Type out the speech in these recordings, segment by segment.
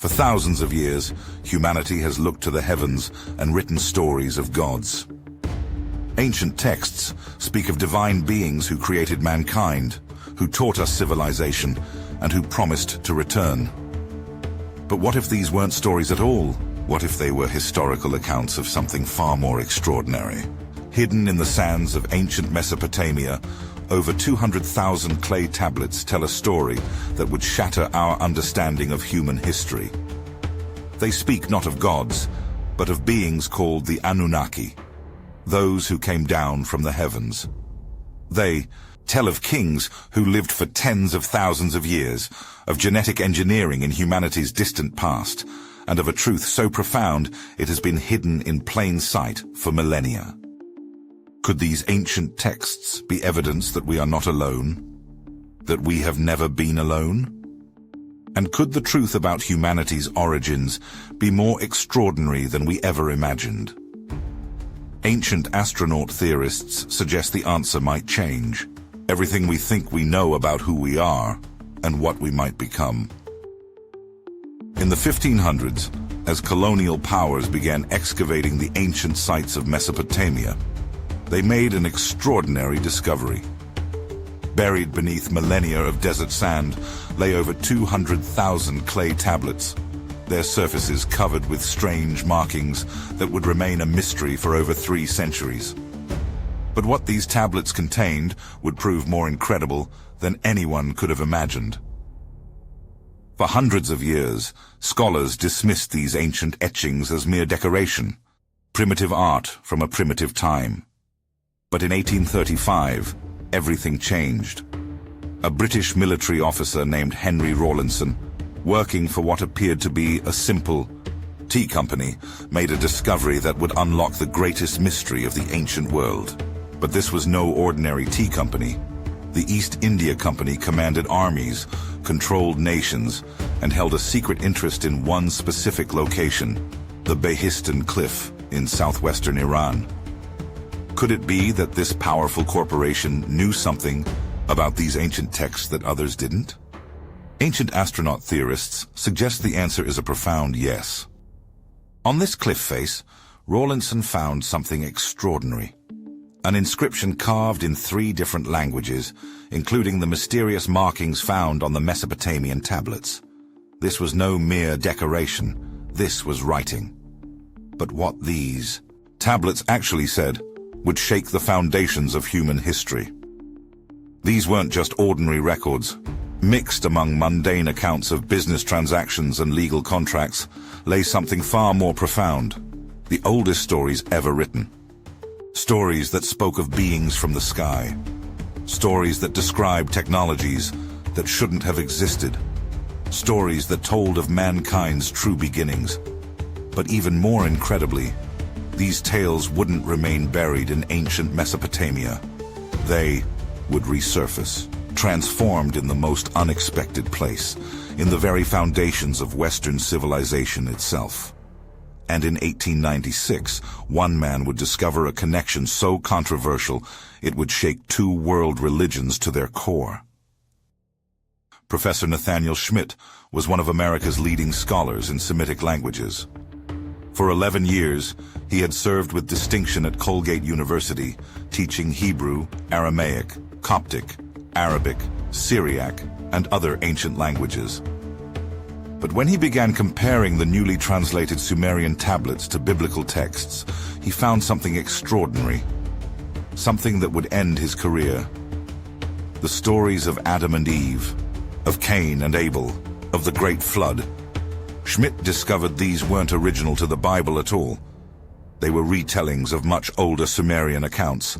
For thousands of years, humanity has looked to the heavens and written stories of gods. Ancient texts speak of divine beings who created mankind, who taught us civilization, and who promised to return. But what if these weren't stories at all? What if they were historical accounts of something far more extraordinary? Hidden in the sands of ancient Mesopotamia, over 200,000 clay tablets tell a story that would shatter our understanding of human history. They speak not of gods, but of beings called the Anunnaki, those who came down from the heavens. They tell of kings who lived for tens of thousands of years, of genetic engineering in humanity's distant past, and of a truth so profound it has been hidden in plain sight for millennia. Could these ancient texts be evidence that we are not alone? That we have never been alone? And could the truth about humanity's origins be more extraordinary than we ever imagined? Ancient astronaut theorists suggest the answer might change. Everything we think we know about who we are and what we might become. In the 1500s, as colonial powers began excavating the ancient sites of Mesopotamia, they made an extraordinary discovery. Buried beneath millennia of desert sand lay over 200,000 clay tablets, their surfaces covered with strange markings that would remain a mystery for over 3 centuries. But what these tablets contained would prove more incredible than anyone could have imagined. For hundreds of years, scholars dismissed these ancient etchings as mere decoration, primitive art from a primitive time. But in 1835, everything changed. A British military officer named Henry Rawlinson, working for what appeared to be a simple tea company, made a discovery that would unlock the greatest mystery of the ancient world. But this was no ordinary tea company. The East India Company commanded armies, controlled nations, and held a secret interest in one specific location, the Behistun Cliff in southwestern Iran. Could it be that this powerful corporation knew something about these ancient texts that others didn't? Ancient astronaut theorists suggest the answer is a profound yes. On this cliff face, Rawlinson found something extraordinary. An inscription carved in 3 different languages, including the mysterious markings found on the Mesopotamian tablets. This was no mere decoration, this was writing. But what these tablets actually said would shake the foundations of human history. These weren't just ordinary records. Mixed among mundane accounts of business transactions and legal contracts lay something far more profound, the oldest stories ever written. Stories that spoke of beings from the sky. Stories that described technologies that shouldn't have existed. Stories that told of mankind's true beginnings. But even more incredibly, these tales wouldn't remain buried in ancient Mesopotamia. They would resurface, transformed in the most unexpected place, in the very foundations of Western civilization itself. And in 1896, one man would discover a connection so controversial it would shake 2 world religions to their core. Professor Nathaniel Schmidt was one of America's leading scholars in Semitic languages. For 11 years, he had served with distinction at Colgate University, teaching Hebrew, Aramaic, Coptic, Arabic, Syriac, and other ancient languages. But when he began comparing the newly translated Sumerian tablets to biblical texts, he found something extraordinary, something that would end his career. The stories of Adam and Eve, of Cain and Abel, of the Great Flood. Schmidt discovered these weren't original to the Bible at all. They were retellings of much older Sumerian accounts.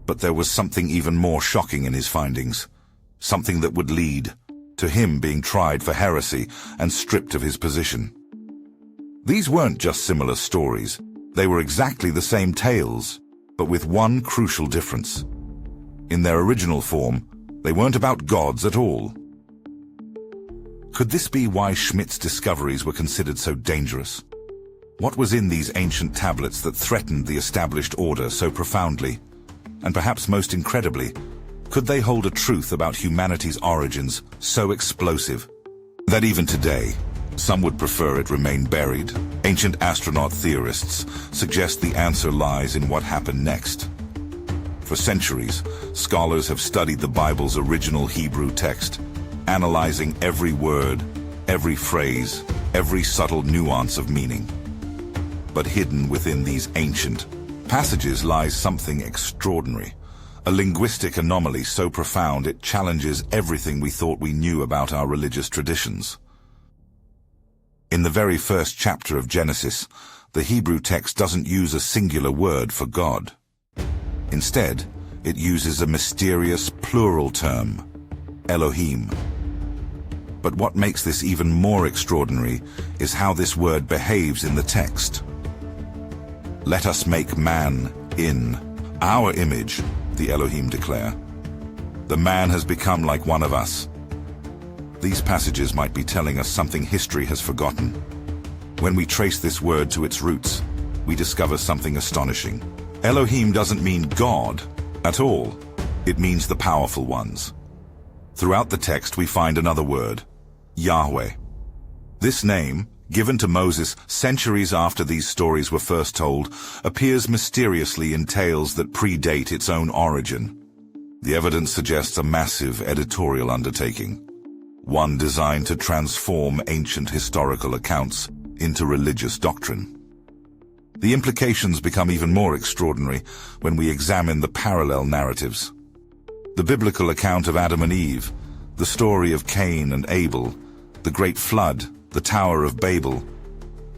But there was something even more shocking in his findings, something that would lead to him being tried for heresy and stripped of his position. These weren't just similar stories. They were exactly the same tales, but with one crucial difference. In their original form, they weren't about gods at all. Could this be why Schmidt's discoveries were considered so dangerous? What was in these ancient tablets that threatened the established order so profoundly? And perhaps most incredibly, could they hold a truth about humanity's origins so explosive that even today, Some would prefer it remain buried. Ancient astronaut theorists suggest the answer lies in what happened next. For centuries, scholars have studied the Bible's original Hebrew text, analyzing every word, every phrase, every subtle nuance of meaning. But hidden within these ancient passages lies something extraordinary, a linguistic anomaly so profound it challenges everything we thought we knew about our religious traditions. In the very first chapter of Genesis, the Hebrew text doesn't use a singular word for God. Instead, it uses a mysterious plural term, Elohim. But what makes this even more extraordinary is how this word behaves in the text. Let us make man in our image, the Elohim declare. The man has become like one of us. These passages might be telling us something history has forgotten. When we trace this word to its roots, we discover something astonishing. Elohim doesn't mean God at all. It means the powerful ones. Throughout the text we find another word, Yahweh. This name, given to Moses centuries after these stories were first told, appears mysteriously in tales that predate its own origin. The evidence suggests a massive editorial undertaking, one designed to transform ancient historical accounts into religious doctrine. The implications become even more extraordinary when we examine the parallel narratives. The biblical account of Adam and Eve, the story of Cain and Abel, the Great Flood, the Tower of Babel.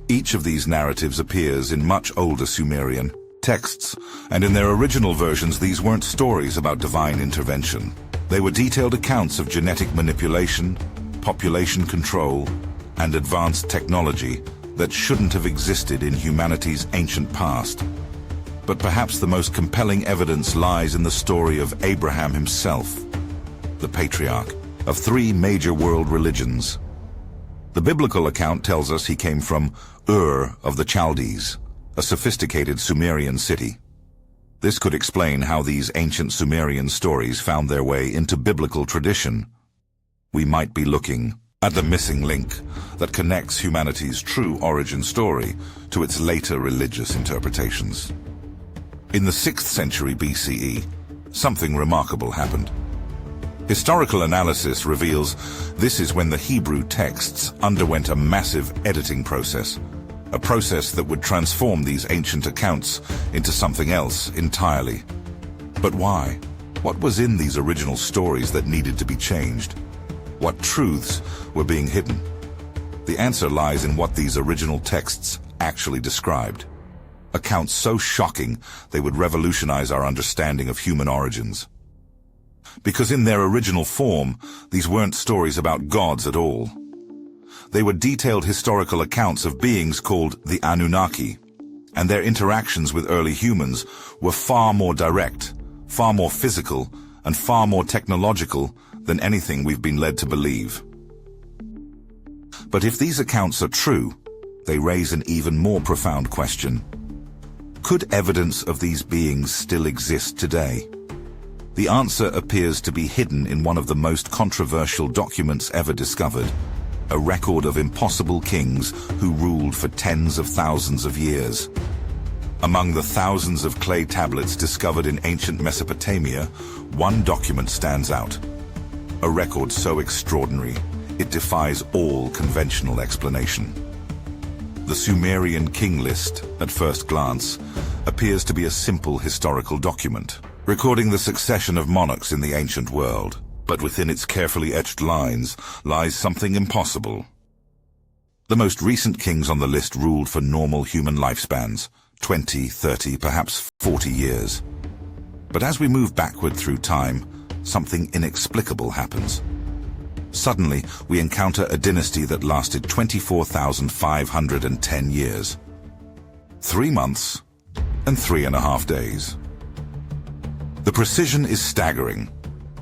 Each of these narratives appears in much older Sumerian texts, and in their original versions these weren't stories about divine intervention. They were detailed accounts of genetic manipulation, population control, and advanced technology that shouldn't have existed in humanity's ancient past. But perhaps the most compelling evidence lies in the story of Abraham himself, the patriarch of three major world religions. The biblical account tells us he came from Ur of the Chaldees, a sophisticated Sumerian city. This could explain how these ancient Sumerian stories found their way into biblical tradition. We might be looking at the missing link that connects humanity's true origin story to its later religious interpretations. In the 6th century BCE, something remarkable happened. Historical analysis reveals this is when the Hebrew texts underwent a massive editing process, a process that would transform these ancient accounts into something else entirely. But why? What was in these original stories that needed to be changed? What truths were being hidden? The answer lies in what these original texts actually described. Accounts so shocking they would revolutionize our understanding of human origins. Because in their original form, these weren't stories about gods at all. They were detailed historical accounts of beings called the Anunnaki, and their interactions with early humans were far more direct, far more physical, and far more technological than anything we've been led to believe. But if these accounts are true, they raise an even more profound question. Could evidence of these beings still exist today? The answer appears to be hidden in one of the most controversial documents ever discovered, a record of impossible kings who ruled for tens of thousands of years. Among the thousands of clay tablets discovered in ancient Mesopotamia, one document stands out. A record so extraordinary, it defies all conventional explanation. The Sumerian king list, at first glance, appears to be a simple historical document, recording the succession of monarchs in the ancient world. But within its carefully etched lines lies something impossible. The most recent kings on the list ruled for normal human lifespans, 20, 30, perhaps 40 years. But as we move backward through time, something inexplicable happens. Suddenly, we encounter a dynasty that lasted 24,510 years. 3 months and 3.5 days. The precision is staggering,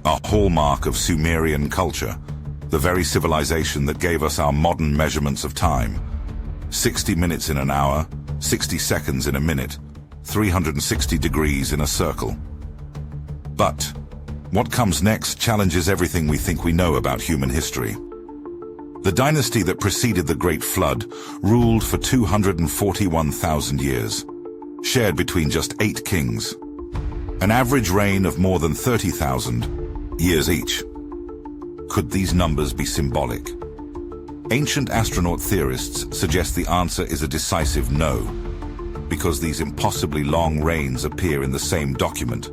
a hallmark of Sumerian culture, the very civilization that gave us our modern measurements of time. 60 minutes in an hour, 60 seconds in a minute, 360 degrees in a circle. But what comes next challenges everything we think we know about human history. The dynasty that preceded the Great Flood ruled for 241,000 years, shared between just 8 kings, an average reign of more than 30,000 years each. Could these numbers be symbolic? Ancient astronaut theorists suggest the answer is a decisive no, because these impossibly long reigns appear in the same document,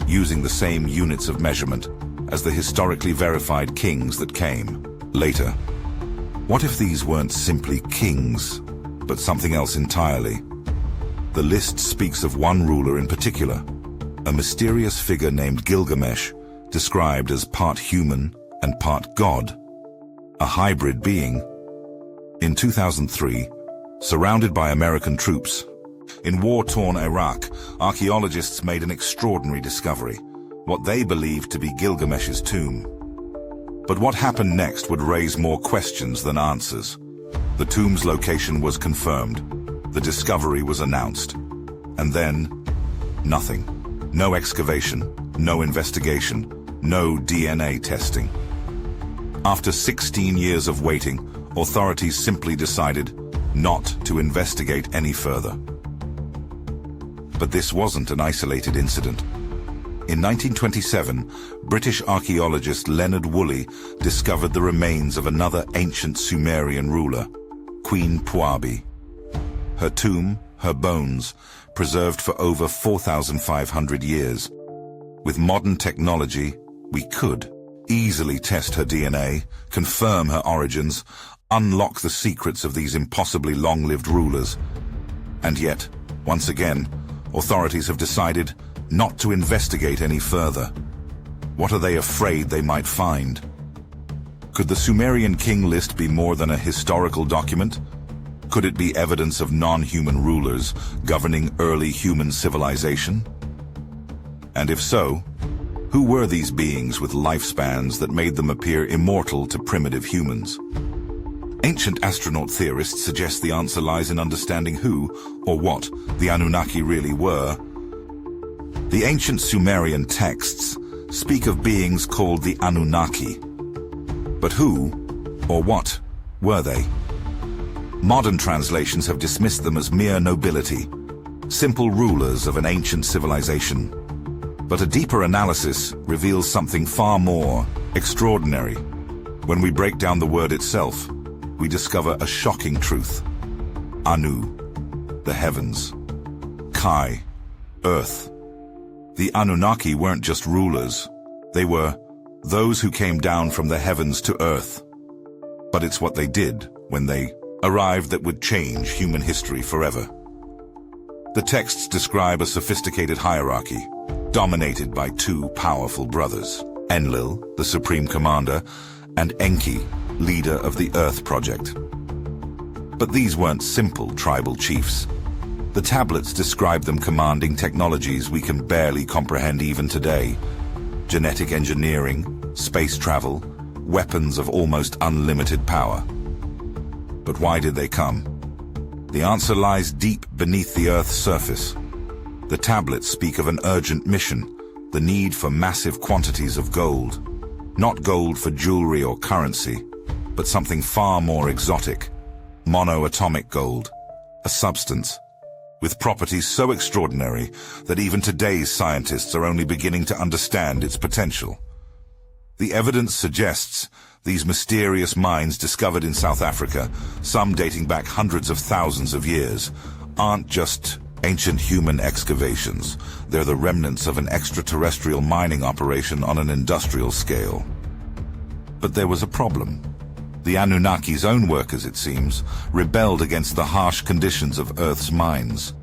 using the same units of measurement as the historically verified kings that came later. What if these weren't simply kings, but something else entirely? The list speaks of one ruler in particular, a mysterious figure named Gilgamesh, described as part human and part god, a hybrid being. In 2003, surrounded by American troops, in war-torn Iraq, archaeologists made an extraordinary discovery, what they believed to be Gilgamesh's tomb. But what happened next would raise more questions than answers. The tomb's location was confirmed, the discovery was announced, and then nothing. No excavation, no investigation, no DNA testing. After 16 years of waiting, authorities simply decided not to investigate any further. But this wasn't an isolated incident. In 1927, British archaeologist Leonard Woolley discovered the remains of another ancient Sumerian ruler, Queen Puabi. Her tomb, her bones, preserved for over 4,500 years. With modern technology, we could easily test her DNA, confirm her origins, unlock the secrets of these impossibly long-lived rulers. And yet, once again, authorities have decided not to investigate any further. What are they afraid they might find? Could the Sumerian king list be more than a historical document? Could it be evidence of non-human rulers governing early human civilization? And if so, who were these beings with lifespans that made them appear immortal to primitive humans? Ancient astronaut theorists suggest the answer lies in understanding who, or what, the Anunnaki really were. The ancient Sumerian texts speak of beings called the Anunnaki. But who, or what, were they? Modern translations have dismissed them as mere nobility, simple rulers of an ancient civilization. But a deeper analysis reveals something far more extraordinary. When we break down the word itself, we discover a shocking truth. Anu, the heavens. Kai, earth. The Anunnaki weren't just rulers. They were those who came down from the heavens to earth. But it's what they did when they arrived that would change human history forever. The texts describe a sophisticated hierarchy, dominated by 2 powerful brothers, Enlil, the supreme commander, and Enki, leader of the Earth Project. But these weren't simple tribal chiefs. The tablets describe them commanding technologies we can barely comprehend even today. Genetic engineering, space travel, weapons of almost unlimited power. But why did they come? The answer lies deep beneath the Earth's surface. The tablets speak of an urgent mission, the need for massive quantities of gold. Not gold for jewelry or currency, but something far more exotic. Monoatomic gold, a substance with properties so extraordinary that even today's scientists are only beginning to understand its potential. The evidence suggests these mysterious mines discovered in South Africa, some dating back hundreds of thousands of years, aren't just ancient human excavations. They're the remnants of an extraterrestrial mining operation on an industrial scale. But there was a problem. The Anunnaki's own workers, it seems, rebelled against the harsh conditions of Earth's mines.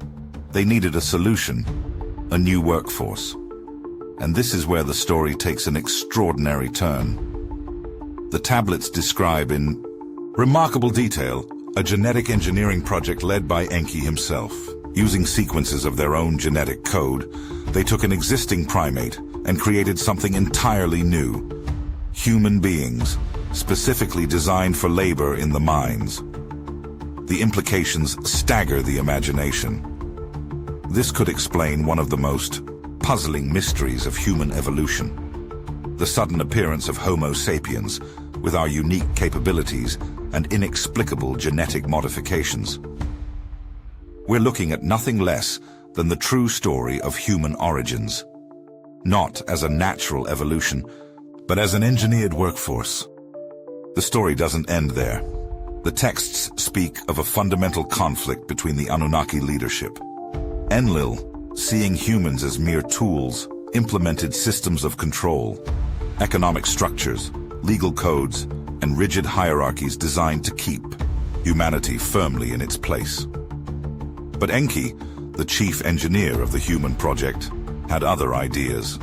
They needed a solution, a new workforce. And this is where the story takes an extraordinary turn. The tablets describe in remarkable detail a genetic engineering project led by Enki himself. Using sequences of their own genetic code, they took an existing primate and created something entirely new. Human beings, specifically designed for labor in the mines. The implications stagger the imagination. This could explain one of the most puzzling mysteries of human evolution. The sudden appearance of Homo sapiens, with our unique capabilities, and inexplicable genetic modifications. We're looking at nothing less than the true story of human origins, not as a natural evolution, but as an engineered workforce. The story doesn't end there. The texts speak of a fundamental conflict between the Anunnaki leadership. Enlil, seeing humans as mere tools, implemented systems of control, economic structures, legal codes, and rigid hierarchies designed to keep humanity firmly in its place. But Enki, the chief engineer of the human project, had other ideas.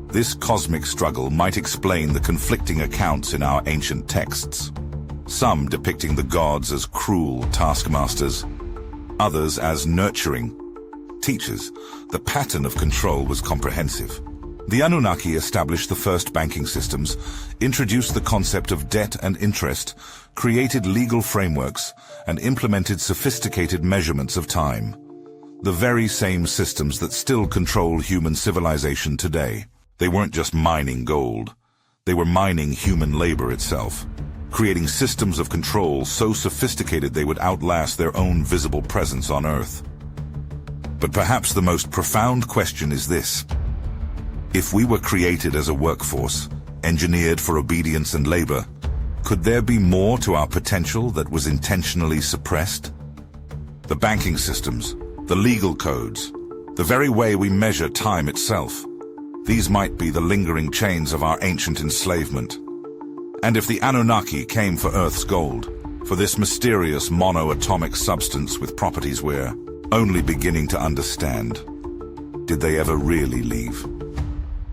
This cosmic struggle might explain the conflicting accounts in our ancient texts, some depicting the gods as cruel taskmasters, others as nurturing teachers. The pattern of control was comprehensive. The Anunnaki established the first banking systems, introduced the concept of debt and interest, created legal frameworks, and implemented sophisticated measurements of time. The very same systems that still control human civilization today. They weren't just mining gold. They were mining human labor itself, creating systems of control so sophisticated they would outlast their own visible presence on Earth. But perhaps the most profound question is this. If we were created as a workforce, engineered for obedience and labor, could there be more to our potential that was intentionally suppressed? The banking systems, the legal codes, the very way we measure time itself, these might be the lingering chains of our ancient enslavement. And if the Anunnaki came for Earth's gold, for this mysterious monoatomic substance with properties we're only beginning to understand, did they ever really leave?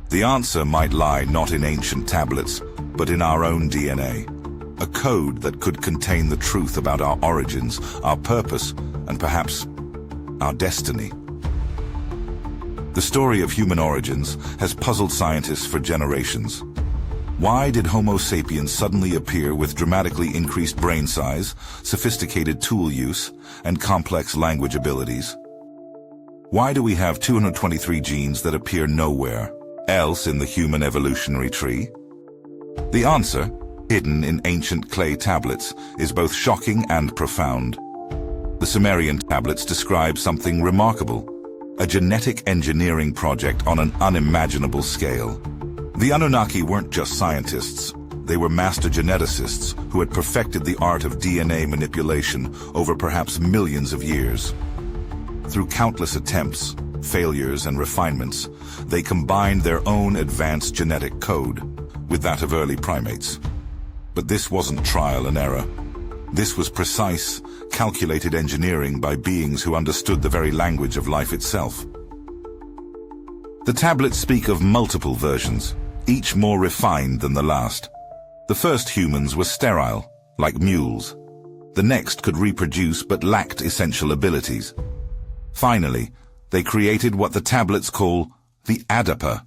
The answer might lie not in ancient tablets, but in our own DNA. A code that could contain the truth about our origins, our purpose, and perhaps our destiny. The story of human origins has puzzled scientists for generations. Why did Homo sapiens suddenly appear with dramatically increased brain size, sophisticated tool use, and complex language abilities? Why do we have 223 genes that appear nowhere else in the human evolutionary tree? The answer, hidden in ancient clay tablets, is both shocking and profound. The Sumerian tablets describe something remarkable. A genetic engineering project on an unimaginable scale. The Anunnaki weren't just scientists, they were master geneticists who had perfected the art of DNA manipulation over perhaps millions of years. Through countless attempts, failures, and refinements, they combined their own advanced genetic code with that of early primates. But this wasn't trial and error. This was precise, calculated engineering by beings who understood the very language of life itself. The tablets speak of multiple versions, each more refined than the last. The first humans were sterile, like mules. The next could reproduce but lacked essential abilities. Finally, they created what the tablets call the Adapa,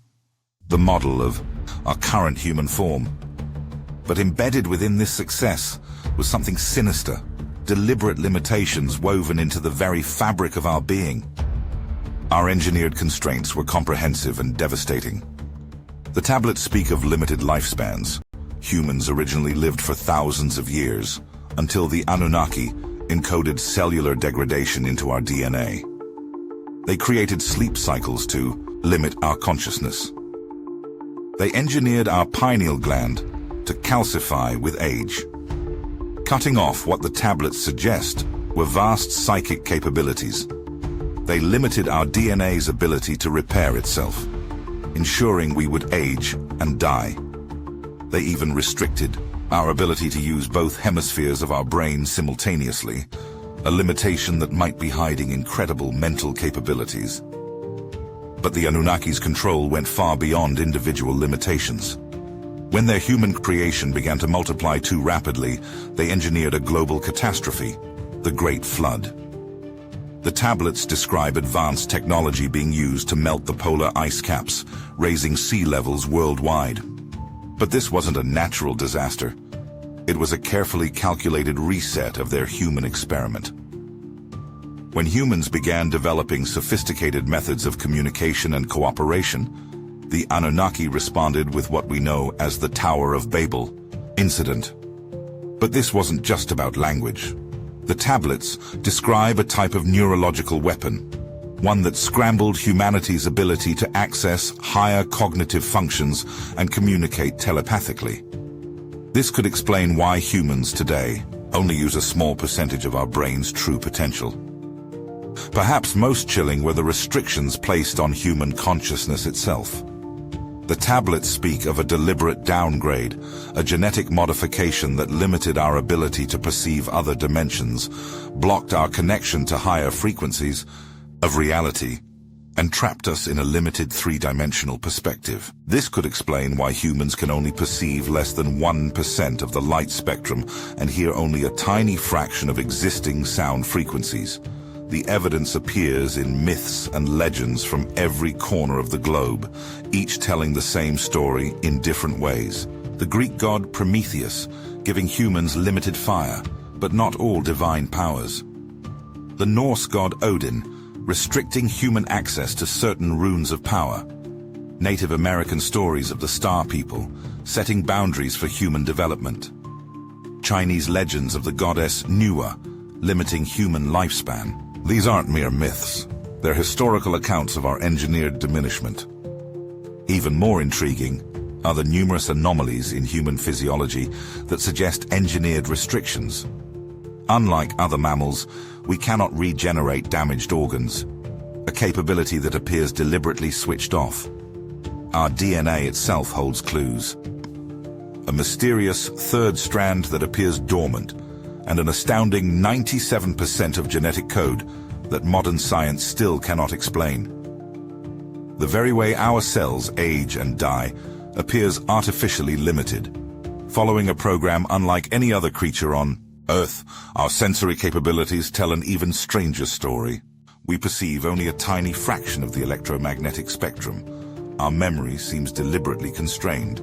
the model of our current human form. But embedded within this success was something sinister, deliberate limitations woven into the very fabric of our being. Our engineered constraints were comprehensive and devastating. The tablets speak of limited lifespans. Humans originally lived for thousands of years, until the Anunnaki encoded cellular degradation into our DNA. They created sleep cycles to limit our consciousness. They engineered our pineal gland to calcify with age. Cutting off what the tablets suggest were vast psychic capabilities. They limited our DNA's ability to repair itself, ensuring we would age and die. They even restricted our ability to use both hemispheres of our brain simultaneously, a limitation that might be hiding incredible mental capabilities. But the Anunnaki's control went far beyond individual limitations. When their human creation began to multiply too rapidly, they engineered a global catastrophe, the Great Flood. The tablets describe advanced technology being used to melt the polar ice caps, raising sea levels worldwide. But this wasn't a natural disaster. It was a carefully calculated reset of their human experiment. When humans began developing sophisticated methods of communication and cooperation, the Anunnaki responded with what we know as the Tower of Babel incident. But this wasn't just about language. The tablets describe a type of neurological weapon, one that scrambled humanity's ability to access higher cognitive functions and communicate telepathically. This could explain why humans today only use a small percentage of our brain's true potential. Perhaps most chilling were the restrictions placed on human consciousness itself. The tablets speak of a deliberate downgrade, a genetic modification that limited our ability to perceive other dimensions, blocked our connection to higher frequencies of reality, and trapped us in a limited three-dimensional perspective. This could explain why humans can only perceive less than 1% of the light spectrum and hear only a tiny fraction of existing sound frequencies. The evidence appears in myths and legends from every corner of the globe, each telling the same story in different ways. The Greek god Prometheus, giving humans limited fire, but not all divine powers. The Norse god Odin, restricting human access to certain runes of power. Native American stories of the Star People, setting boundaries for human development. Chinese legends of the goddess Nuwa, limiting human lifespan. These aren't mere myths. They're historical accounts of our engineered diminishment. Even more intriguing are the numerous anomalies in human physiology that suggest engineered restrictions. Unlike other mammals, we cannot regenerate damaged organs, a capability that appears deliberately switched off. Our DNA itself holds clues. A mysterious third strand that appears dormant, and an astounding 97% of genetic code that modern science still cannot explain. The very way our cells age and die appears artificially limited. Following a program unlike any other creature on Earth, our sensory capabilities tell an even stranger story. We perceive only a tiny fraction of the electromagnetic spectrum. Our memory seems deliberately constrained,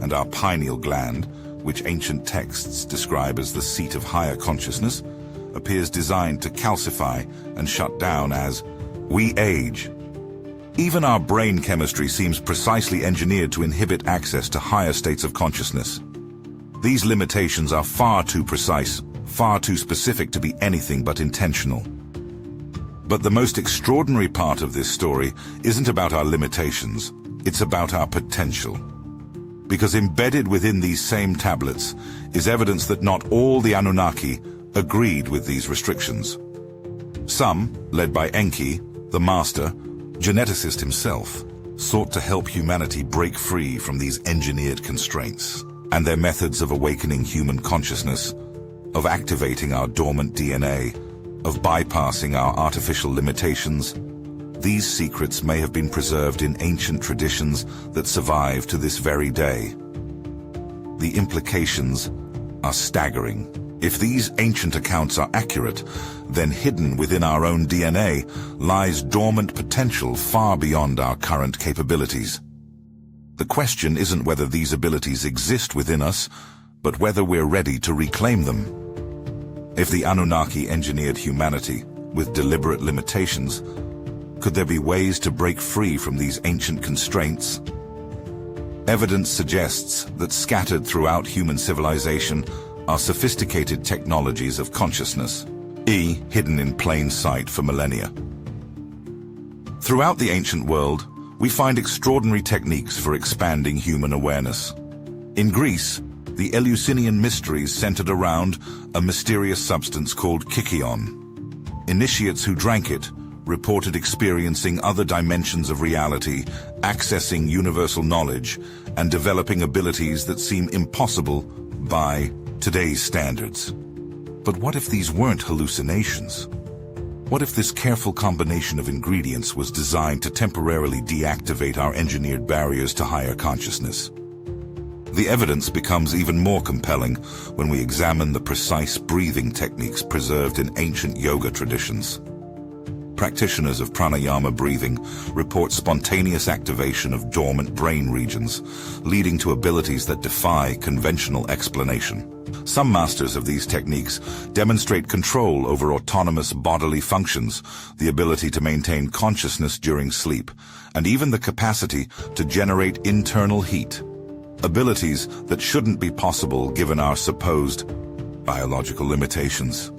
and our pineal gland, which ancient texts describe as the seat of higher consciousness, appears designed to calcify and shut down as we age. Even our brain chemistry seems precisely engineered to inhibit access to higher states of consciousness. These limitations are far too precise, far too specific to be anything but intentional. But the most extraordinary part of this story isn't about our limitations, it's about our potential. Because embedded within these same tablets is evidence that not all the Anunnaki agreed with these restrictions. Some, led by Enki, the master, geneticist himself, sought to help humanity break free from these engineered constraints. And their methods of awakening human consciousness, of activating our dormant DNA, of bypassing our artificial limitations, these secrets may have been preserved in ancient traditions that survive to this very day. The implications are staggering. If these ancient accounts are accurate, then hidden within our own DNA lies dormant potential far beyond our current capabilities. The question isn't whether these abilities exist within us, but whether we're ready to reclaim them. If the Anunnaki engineered humanity with deliberate limitations, could there be ways to break free from these ancient constraints? Evidence suggests that scattered throughout human civilization are sophisticated technologies of consciousness, hidden in plain sight for millennia. Throughout the ancient world, we find extraordinary techniques for expanding human awareness. In Greece, the Eleusinian mysteries centered around a mysterious substance called kykeon. Initiates who drank it reported experiencing other dimensions of reality, accessing universal knowledge, and developing abilities that seem impossible by today's standards. But what if these weren't hallucinations? What if this careful combination of ingredients was designed to temporarily deactivate our engineered barriers to higher consciousness? The evidence becomes even more compelling when we examine the precise breathing techniques preserved in ancient yoga traditions. Practitioners of pranayama breathing report spontaneous activation of dormant brain regions, leading to abilities that defy conventional explanation. Some masters of these techniques demonstrate control over autonomous bodily functions, the ability to maintain consciousness during sleep, and even the capacity to generate internal heat. abilities that shouldn't be possible given our supposed biological limitations.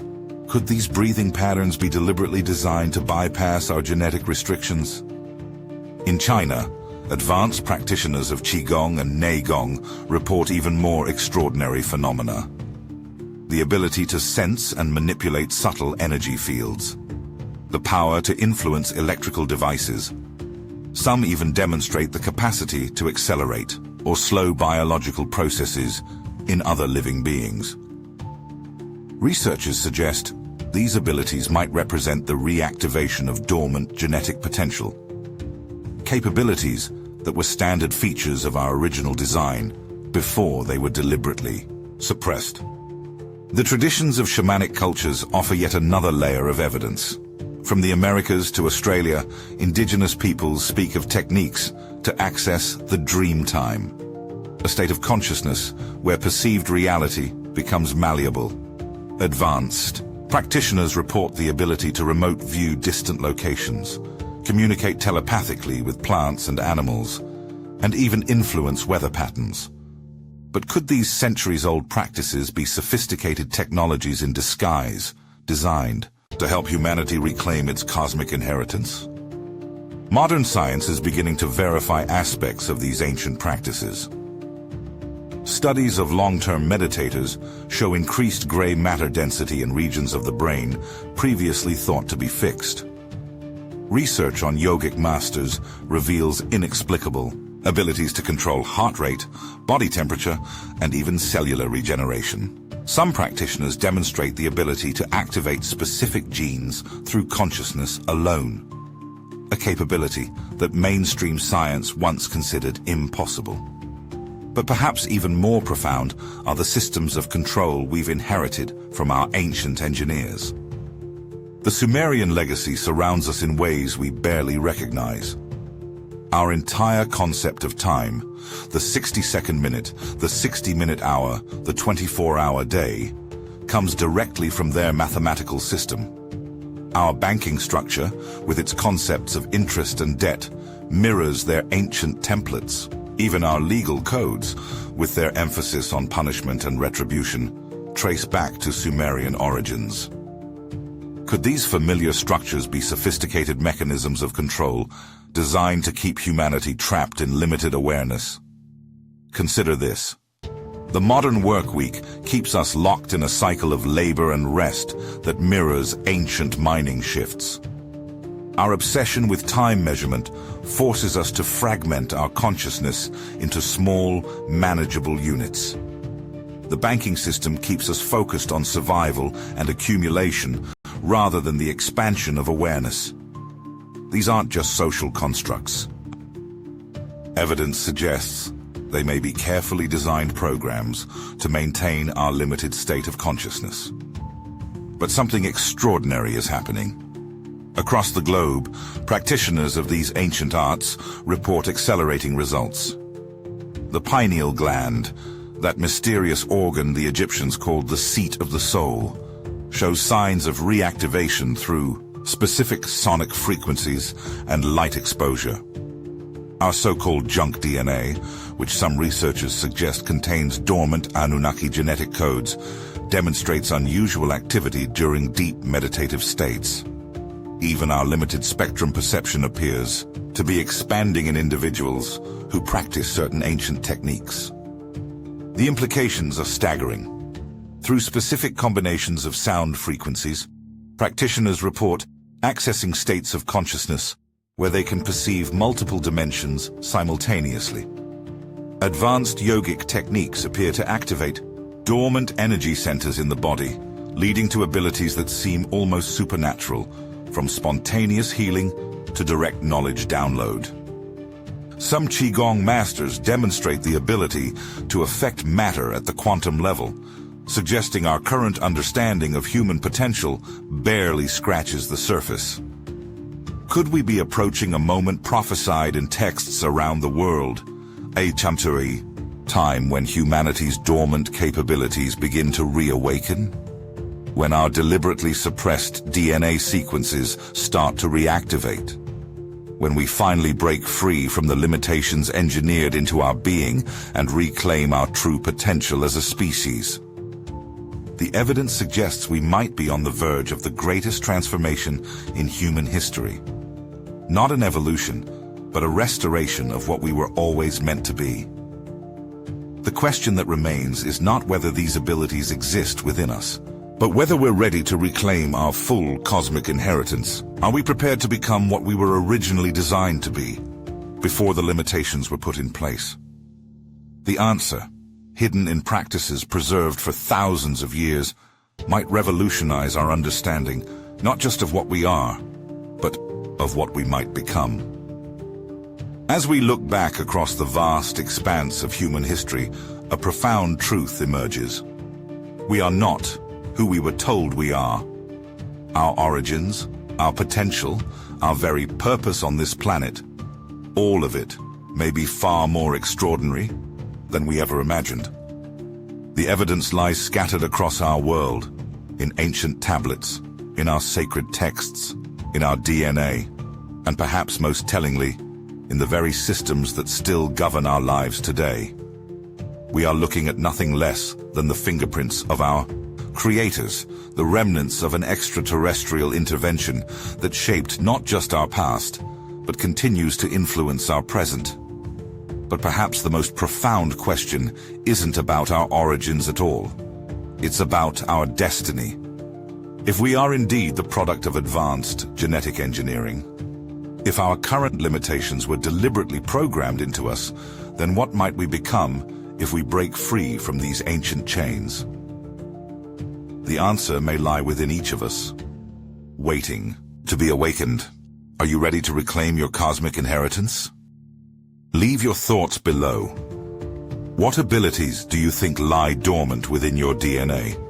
Could these breathing patterns be deliberately designed to bypass our genetic restrictions? In China, advanced practitioners of Qigong and Neigong report even more extraordinary phenomena. The ability to sense and manipulate subtle energy fields. The power to influence electrical devices. Some even demonstrate the capacity to accelerate or slow biological processes in other living beings. Researchers suggest these abilities might represent the reactivation of dormant genetic potential. Capabilities that were standard features of our original design before they were deliberately suppressed. The traditions of shamanic cultures offer yet another layer of evidence. From the Americas to Australia, indigenous peoples speak of techniques to access the dream time, a state of consciousness where perceived reality becomes malleable. Advanced practitioners report the ability to remote view distant locations, communicate telepathically with plants and animals, and even influence weather patterns. But could these centuries-old practices be sophisticated technologies in disguise, designed to help humanity reclaim its cosmic inheritance? Modern science is beginning to verify aspects of these ancient practices. Studies of long-term meditators show increased gray matter density in regions of the brain previously thought to be fixed. Research on yogic masters reveals inexplicable abilities to control heart rate, body temperature, and even cellular regeneration. Some practitioners demonstrate the ability to activate specific genes through consciousness alone, a capability that mainstream science once considered impossible. But perhaps even more profound are the systems of control we've inherited from our ancient engineers. The Sumerian legacy surrounds us in ways we barely recognize. Our entire concept of time, the 60-second minute, the 60-minute hour, the 24-hour day, comes directly from their mathematical system. Our banking structure, with its concepts of interest and debt, mirrors their ancient templates. Even our legal codes, with their emphasis on punishment and retribution, trace back to Sumerian origins. Could these familiar structures be sophisticated mechanisms of control designed to keep humanity trapped in limited awareness? Consider this. The modern work week keeps us locked in a cycle of labor and rest that mirrors ancient mining shifts. Our obsession with time measurement forces us to fragment our consciousness into small, manageable units. The banking system keeps us focused on survival and accumulation rather than the expansion of awareness. These aren't just social constructs. Evidence suggests they may be carefully designed programs to maintain our limited state of consciousness. But something extraordinary is happening. Across the globe, practitioners of these ancient arts report accelerating results. The pineal gland, that mysterious organ the Egyptians called the seat of the soul, shows signs of reactivation through specific sonic frequencies and light exposure. Our so-called junk DNA, which some researchers suggest contains dormant Anunnaki genetic codes, demonstrates unusual activity during deep meditative states. Even our limited spectrum perception appears to be expanding in individuals who practice certain ancient techniques. The implications are staggering. Through specific combinations of sound frequencies, practitioners report accessing states of consciousness where they can perceive multiple dimensions simultaneously. Advanced yogic techniques appear to activate dormant energy centers in the body, leading to abilities that seem almost supernatural, from spontaneous healing to direct knowledge download. Some Qigong masters demonstrate the ability to affect matter at the quantum level, suggesting our current understanding of human potential barely scratches the surface. Could we be approaching a moment prophesied in texts around the world, a time when humanity's dormant capabilities begin to reawaken? When our deliberately suppressed DNA sequences start to reactivate? when we finally break free from the limitations engineered into our being and reclaim our true potential as a species. The evidence suggests we might be on the verge of the greatest transformation in human history. Not an evolution, but a restoration of what we were always meant to be. The question that remains is not whether these abilities exist within us, but whether we're ready to reclaim our full cosmic inheritance. Are we prepared to become what we were originally designed to be, before the limitations were put in place? The answer, hidden in practices preserved for thousands of years, might revolutionize our understanding, not just of what we are, but of what we might become. As we look back across the vast expanse of human history, a profound truth emerges. We are not who we were told we are. Our origins, our potential, our very purpose on this planet, all of it may be far more extraordinary than we ever imagined. The evidence lies scattered across our world, in ancient tablets, in our sacred texts, in our DNA, and perhaps most tellingly, in the very systems that still govern our lives today. We are looking at nothing less than the fingerprints of our creators, the remnants of an extraterrestrial intervention that shaped not just our past, but continues to influence our present. But perhaps the most profound question isn't about our origins at all. It's about our destiny. If we are indeed the product of advanced genetic engineering, if our current limitations were deliberately programmed into us, then what might we become if we break free from these ancient chains? The answer may lie within each of us, waiting to be awakened. Are you ready to reclaim your cosmic inheritance? Leave your thoughts below. What abilities do you think lie dormant within your DNA?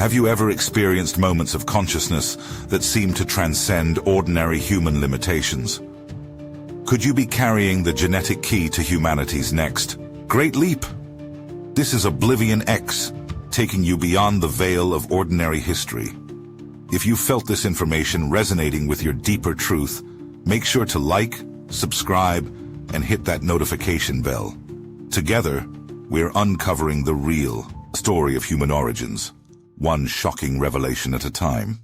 Have you ever experienced moments of consciousness that seem to transcend ordinary human limitations? Could you be carrying the genetic key to humanity's next great leap? This is Oblivion X, taking you beyond the veil of ordinary history. If you felt this information resonating with your deeper truth, make sure to like, subscribe, and hit that notification bell. Together, we're uncovering the real story of human origins, one shocking revelation at a time.